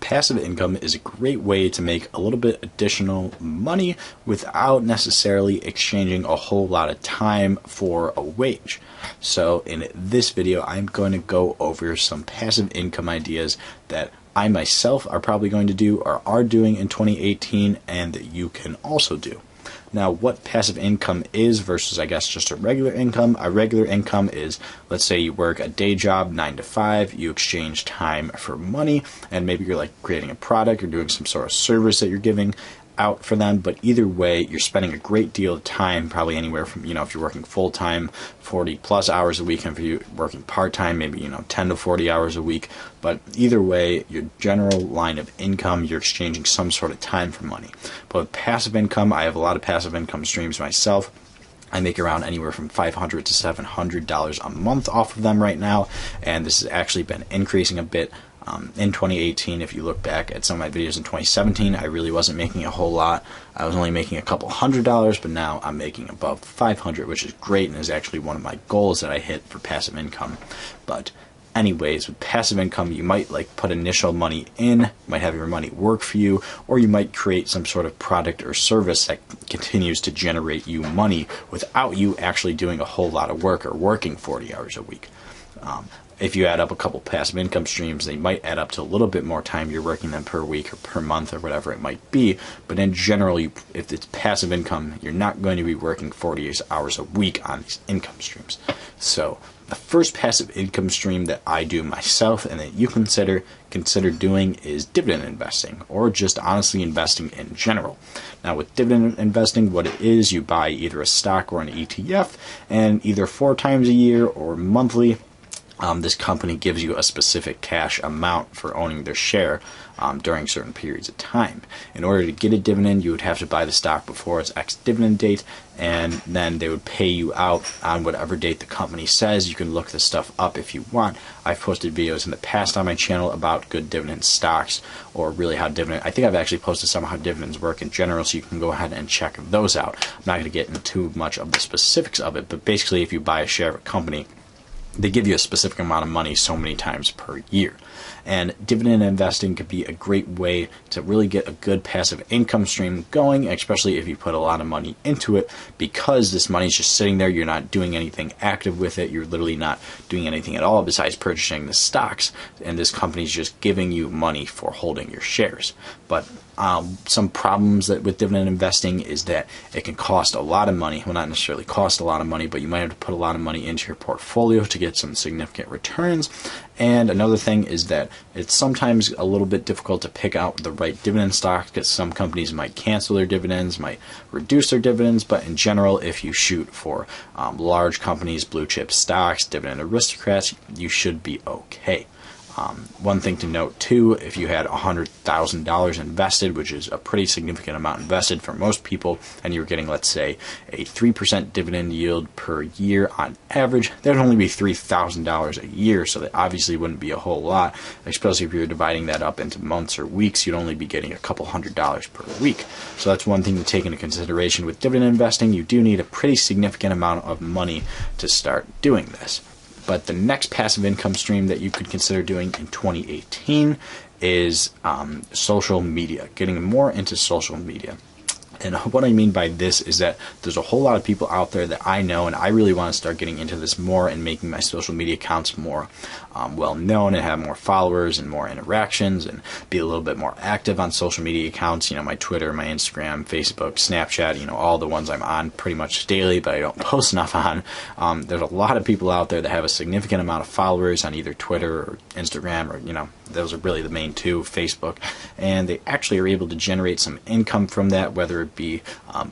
passive income is a great way to make a little bit additional money without necessarily exchanging a whole lot of time for a wage. So in this video, I'm going to go over some passive income ideas that I myself are probably going to do or are doing in 2018 and that you can also do. Now, what passive income is versus, I guess, just a regular income. A regular income is, let's say you work a day job, 9 to 5, you exchange time for money, and maybe you're like creating a product or doing some sort of service that you're giving out for them. But either way, you're spending a great deal of time, probably anywhere from, if you're working full-time, 40 plus hours a week, and if you're working part-time, maybe, 10 to 40 hours a week. But either way, your general line of income, you're exchanging some sort of time for money. But with passive income, I have a lot of passive income streams myself. I make around anywhere from $500 to $700 a month off of them right now, and this has actually been increasing a bit. In 2018, if you look back at some of my videos in 2017, I really wasn't making a whole lot. I was only making a couple $100s, but now I'm making above $500, which is great and is actually one of my goals that I hit for passive income. But anyways, with passive income, you might put initial money in, you might have your money work for you, or you might create some sort of product or service that continues to generate you money without you actually doing a whole lot of work or working 40 hours a week. If you add up a couple passive income streams, they might add up to a little bit more time you're working them per week or per month or whatever it might be. But in general, if it's passive income, you're not going to be working 40 hours a week on these income streams. So the first passive income stream that I do myself and that you consider doing is dividend investing, or just honestly investing in general. Now with dividend investing, what it is, you buy either a stock or an ETF, and either 4 times a year or monthly, this company gives you a specific cash amount for owning their share during certain periods of time. In order to get a dividend, you would have to buy the stock before its ex-dividend date, and then they would pay you out on whatever date the company says. You can look this stuff up if you want. I've posted videos in the past on my channel about good dividend stocks, or really how I think I've actually posted some how dividends work in general, so you can go ahead and check those out. I'm not going to get into too much of the specifics of it, but basically if you buy a share of a company, they give you a specific amount of money so many times per year. And dividend investing could be a great way to really get a good passive income stream going, especially if you put a lot of money into it, because this money is just sitting there. You're not doing anything active with it. You're literally not doing anything at all besides purchasing the stocks, and this company is just giving you money for holding your shares. But some problems with dividend investing is that it can cost a lot of money. Well, not necessarily cost a lot of money, but you might have to put a lot of money into your portfolio to get some significant returns. And another thing is that it's sometimes a little bit difficult to pick out the right dividend stock, because some companies might cancel their dividends, might reduce their dividends. But in general, if you shoot for large companies, blue chip stocks, dividend aristocrats, you should be okay. One thing to note too, if you had $100,000 invested, which is a pretty significant amount invested for most people, and you're getting, let's say, a 3% dividend yield per year on average, that would only be $3,000 a year, so that obviously wouldn't be a whole lot, especially if you're dividing that up into months or weeks. You'd only be getting a couple $100s per week. So that's one thing to take into consideration with dividend investing. You do need a pretty significant amount of money to start doing this. But the next passive income stream that you could consider doing in 2018 is social media, getting more into social media. And what I mean by this is that there's a whole lot of people out there that I know, and I really want to start getting into this more and making my social media accounts more well known and have more followers and more interactions and be a little bit more active on social media accounts. My Twitter, my Instagram, Facebook, Snapchat, all the ones I'm on pretty much daily, but I don't post enough on. There's a lot of people out there that have a significant amount of followers on either Twitter or Instagram, or those are really the main two, Facebook, and they actually are able to generate some income from that, whether it be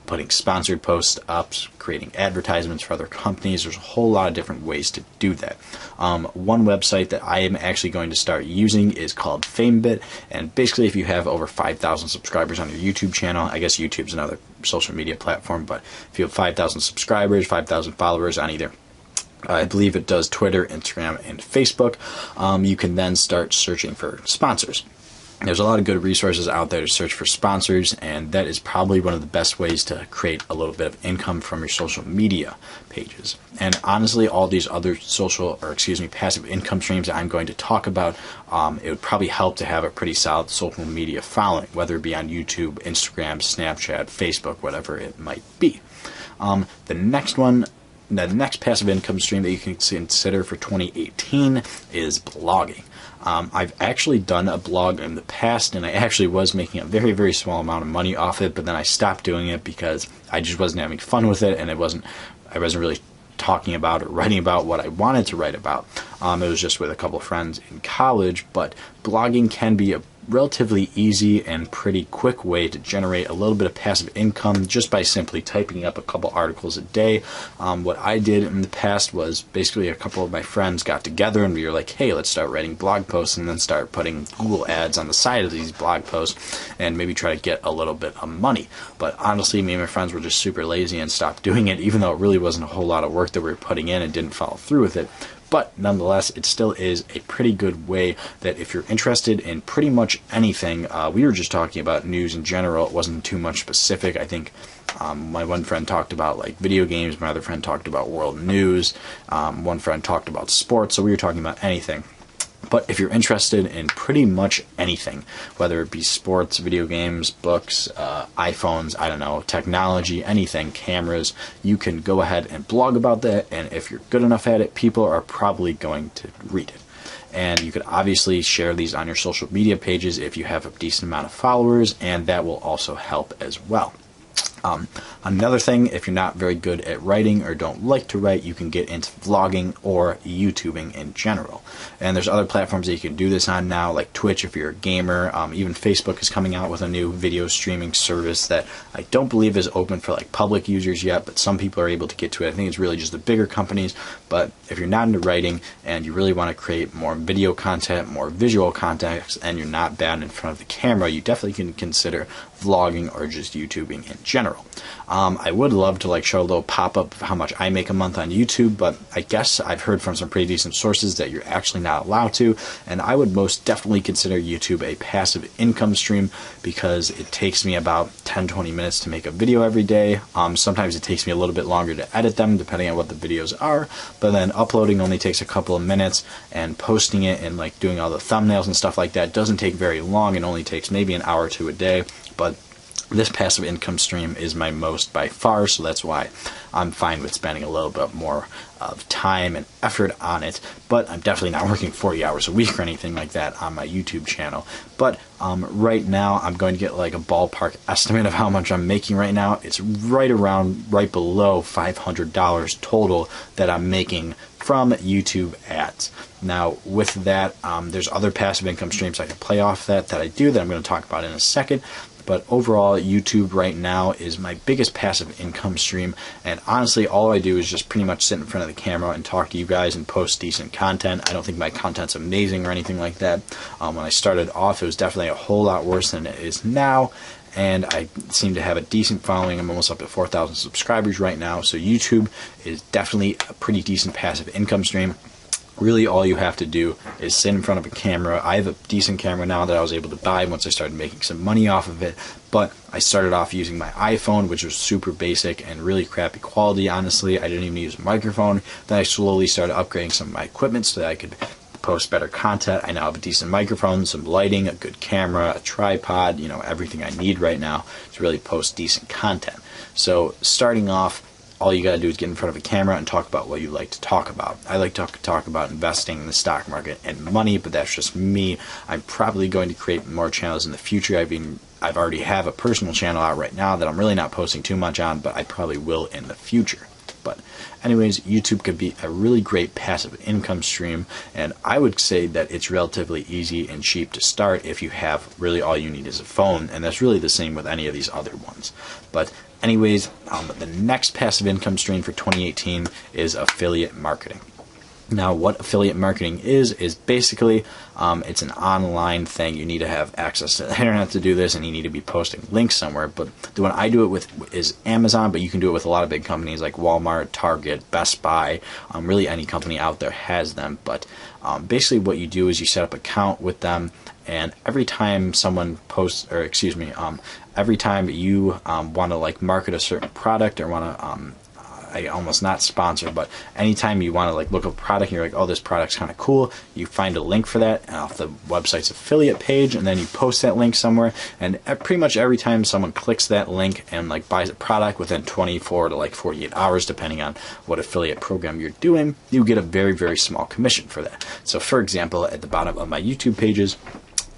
putting sponsored posts up, creating advertisements for other companies. There's a whole lot of different ways to do that. One website that I am actually going to start using is called FameBit, and basically if you have over 5,000 subscribers on your YouTube channel, I guess YouTube's another social media platform, but if you have 5,000 subscribers, 5,000 followers on either, I believe it does Twitter, Instagram, and Facebook, you can then start searching for sponsors. There's a lot of good resources out there to search for sponsors, and that is probably one of the best ways to create a little bit of income from your social media pages. And honestly, all these other passive income streams that I'm going to talk about, it would probably help to have a pretty solid social media following, whether it be on YouTube, Instagram, Snapchat, Facebook, whatever it might be. The next passive income stream that you can consider for 2018 is blogging. I've actually done a blog in the past, and I actually was making a very, very small amount of money off it, but then I stopped doing it because I just wasn't having fun with it, and I wasn't really talking about or writing about what I wanted to write about. It was just with a couple of friends in college, but blogging can be a relatively easy and pretty quick way to generate a little bit of passive income just by simply typing up a couple articles a day. What I did in the past was basically a couple of my friends got together and we were like, hey, let's start writing blog posts and then start putting Google ads on the side of these blog posts and maybe try to get a little bit of money. But honestly, me and my friends were just super lazy and stopped doing it, even though it really wasn't a whole lot of work that we were putting in and didn't follow through with it. But nonetheless, it still is a pretty good way that if you're interested in pretty much anything, we were just talking about news in general, it wasn't too much specific. I think my one friend talked about like video games, my other friend talked about world news, one friend talked about sports, so we were talking about anything. But if you're interested in pretty much anything, whether it be sports, video games, books, iPhones, I don't know, technology, anything, cameras, you can go ahead and blog about that. And if you're good enough at it, people are probably going to read it. And you could obviously share these on your social media pages if you have a decent amount of followers, and that will also help as well. Another thing, if you're not very good at writing or don't like to write, you can get into vlogging or YouTubing in general. And there's other platforms that you can do this on now, like Twitch if you're a gamer. Even Facebook is coming out with a new video streaming service that I don't believe is open for like public users yet, but some people are able to get to it. I think it's really just the bigger companies. But if you're not into writing and you really want to create more video content, more visual content, and you're not bad in front of the camera, you definitely can consider vlogging or just YouTubing in general. I would love to like show a little pop-up of how much I make a month on YouTube, but I guess I've heard from some pretty decent sources that you're actually not allowed to, and I would most definitely consider YouTube a passive income stream because it takes me about 10-20 minutes to make a video every day. Sometimes it takes me a little bit longer to edit them depending on what the videos are, but then uploading only takes a couple of minutes, and posting it and like doing all the thumbnails and stuff like that doesn't take very long. It only takes maybe an hour or two a day, but this passive income stream is my most by far, so that's why I'm fine with spending a little bit more of time and effort on it. But I'm definitely not working 40 hours a week or anything like that on my YouTube channel. But right now, I'm going to get like a ballpark estimate of how much I'm making right now. It's right below $500 total that I'm making from YouTube ads. Now, with that, there's other passive income streams I can play off that I do that I'm going to talk about in a second. But overall, YouTube right now is my biggest passive income stream, and honestly, all I do is just pretty much sit in front of the camera and talk to you guys and post decent content. I don't think my content's amazing or anything like that. When I started off, it was definitely a whole lot worse than it is now, and I seem to have a decent following. I'm almost up at 4,000 subscribers right now, so YouTube is definitely a pretty decent passive income stream. Really, all you have to do is sit in front of a camera. I have a decent camera now that I was able to buy once I started making some money off of it, but I started off using my iPhone, which was super basic and really crappy quality, honestly. I didn't even use a microphone. Then I slowly started upgrading some of my equipment so that I could post better content. I now have a decent microphone, some lighting, a good camera, a tripod, everything I need right now to really post decent content. So starting off, all you gotta do is get in front of a camera and talk about what you like to talk about. I like to talk about investing in the stock market and money, but that's just me. I'm probably going to create more channels in the future. I've already have a personal channel out right now that I'm really not posting too much on, but I probably will in the future. But anyways, YouTube could be a really great passive income stream, and I would say that it's relatively easy and cheap to start if you have really all you need is a phone, and that's really the same with any of these other ones. But anyways, the next passive income stream for 2018 is affiliate marketing. Now, what affiliate marketing is basically it's an online thing. You need to have access to the internet to do this, and you need to be posting links somewhere. But the one I do it with is Amazon, but you can do it with a lot of big companies like Walmart, Target, Best Buy. Really, any company out there has them. But basically, what you do is you set up an account with them, and every time someone posts, or excuse me, every time you want to like market a certain product or want to I almost not sponsor, but anytime you want to like look up a product and you're like, oh, this product's kind of cool, you find a link for that off the website's affiliate page, and then you post that link somewhere, and pretty much every time someone clicks that link and like buys a product within 24 to like 48 hours, depending on what affiliate program you're doing, you get a very, very small commission for that. So for example, at the bottom of my YouTube pages,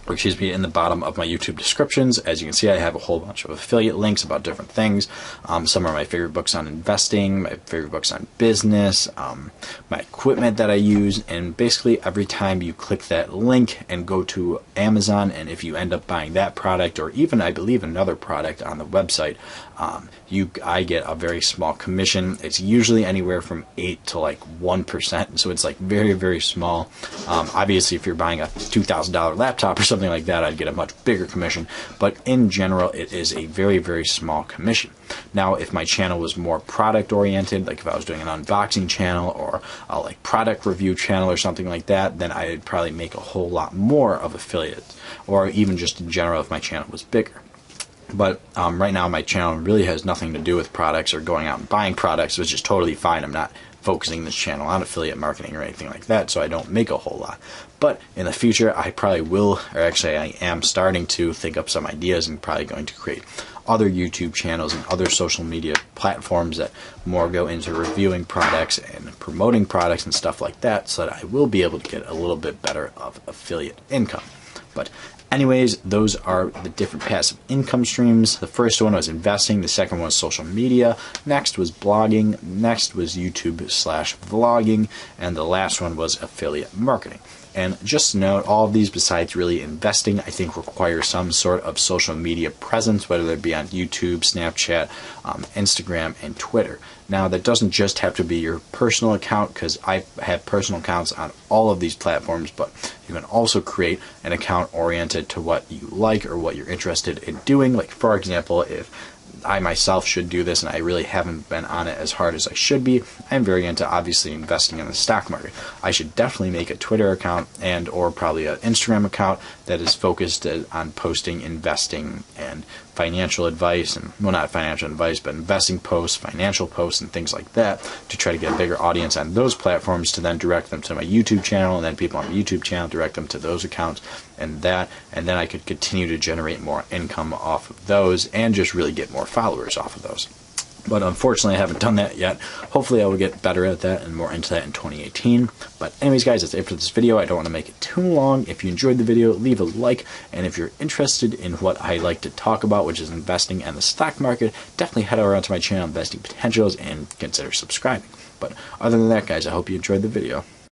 or excuse me, in the bottom of my YouTube descriptions, as you can see, I have a whole bunch of affiliate links about different things. Some are my favorite books on investing, my favorite books on business, my equipment that I use, and basically every time you click that link and go to Amazon, and if you end up buying that product, or even I believe another product on the website, I get a very small commission. It's usually anywhere from 8 to like 1%, so it's like very, very small. Obviously, if you're buying a $2,000 laptop or something like that, I'd get a much bigger commission, but in general, it is a very, very small commission. Now, if my channel was more product oriented, like if I was doing an unboxing channel or a like product review channel or something like that, then I'd probably make a whole lot more of affiliates, or even just in general if my channel was bigger. But right now, my channel really has nothing to do with products or going out and buying products, which is totally fine. I'm not focusing this channel on affiliate marketing or anything like that, so I don't make a whole lot. But in the future, I probably will, or actually I am starting to think up some ideas and probably going to create other YouTube channels and other social media platforms that more go into reviewing products and promoting products and stuff like that, so that I will be able to get a little bit better of affiliate income. But anyways, those are the different passive income streams. The first one was investing. The second one was social media. Next was blogging. Next was YouTube/vlogging. And the last one was affiliate marketing. And just to note, all of these, besides really investing, I think require some sort of social media presence, whether it be on YouTube, Snapchat, Instagram, and Twitter. Now, that doesn't just have to be your personal account, because I have personal accounts on all of these platforms, but you can also create an account oriented to what you like or what you're interested in doing. Like, for example, if I myself should do this, and I really haven't been on it as hard as I should be. I'm very into obviously investing in the stock market. I should definitely make a Twitter account and or probably an Instagram account that is focused on posting investing and financial advice, and well, not financial advice, but investing posts, financial posts, and things like that, to try to get a bigger audience on those platforms, to then direct them to my YouTube channel, and then people on my YouTube channel direct them to those accounts, and then I could continue to generate more income off of those and just really get more followers off of those. But unfortunately, I haven't done that yet. Hopefully, I will get better at that and more into that in 2018. But anyways, guys, that's it for this video. I don't want to make it too long. If you enjoyed the video, leave a like. And if you're interested in what I like to talk about, which is investing and the stock market, definitely head over onto my channel, Investing Potentials, and consider subscribing. But other than that, guys, I hope you enjoyed the video.